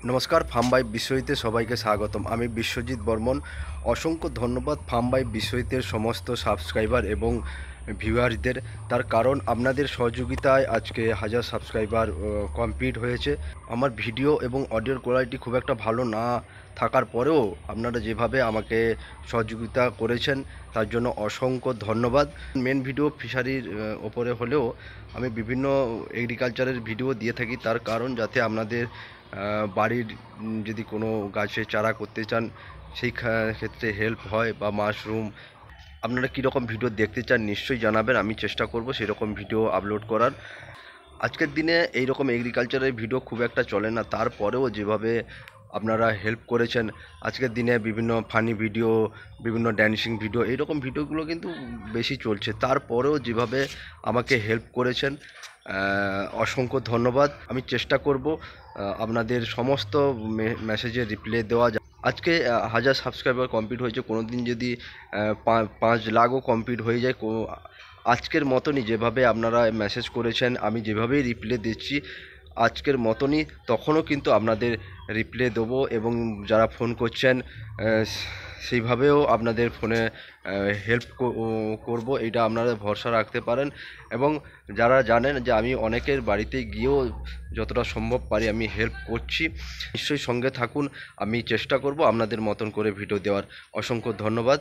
নমস্কার, farm by বিশ্বজিতে সবাইকে স্বাগতম। আমি বিশ্বজিৎ বর্মন। অসংখ্য ধন্যবাদ ফার্ম বাই বিশ্বজিতের সমস্ত সাবস্ক্রাইবার এবং ভিউয়ারদের। তার কারণ আপনাদের সহযোগিতায় আজকে 1000 সাবস্ক্রাইবার কমপ্লিট হয়েছে। আমার ভিডিও এবং অডিওর কোয়ালিটি খুব একটা ভালো না থাকার পরেও আপনারা যেভাবে আমাকে সহযোগিতা করেছেন তার জন্য অসংখ্য ধন্যবাদ। মেন ভিডিও ফিশারির ওপরে হলেও আমি বিভিন্ন এগ্রিকালচারের ভিডিও দিয়ে থাকি, তার কারণ যাতে আপনাদের বাড়ির যদি কোনো গাছে চারা করতে চান সেই ক্ষেত্রে হেল্প হয়, বা মাশরুম আপনারা কীরকম ভিডিও দেখতে চান নিশ্চয়ই জানাবেন। আমি চেষ্টা করব সেরকম ভিডিও আপলোড করার। আজকের দিনে এই রকম এগ্রিকালচারের ভিডিও খুব একটা চলে না, তারপরেও যেভাবে আপনারা হেল্প করেছেন আজকের দিনে বিভিন্ন ফানি ভিডিও, বিভিন্ন ড্যান্সিং ভিডিও, এইরকম ভিডিওগুলো কিন্তু বেশি চলছে। তারপরেও যেভাবে আমাকে হেল্প করেছেন অসংখ্য ধন্যবাদ। আমি চেষ্টা করব আপনাদের সমস্ত মেসেজের রিপ্লাই দেওয়া। আজকে 1000 সাবস্ক্রাইবার কমপ্লিট হয়েছে। কোনো দিন যদি 5 লাখও কমপ্লিট হয়ে যায়, আজকের মতনই যেভাবে আপনারা মেসেজ করেছেন আমি যেভাবেই রিপ্লাই দিচ্ছি আজকের মতনই তখনও কিন্তু আপনাদের রিপ্লাই দেবো, এবং যারা ফোন করছেন সেইভাবেও আপনাদের ফোনে হেল্প করব, এটা আপনারা ভরসা রাখতে পারেন। এবং যারা জানেন যে আমি অনেকের বাড়িতে গিয়েও যতটা সম্ভব পারি আমি হেল্প করছি, নিশ্চয়ই সঙ্গে থাকুন। আমি চেষ্টা করব আপনাদের মতন করে ভিডিও দেওয়ার। অসংখ্য ধন্যবাদ।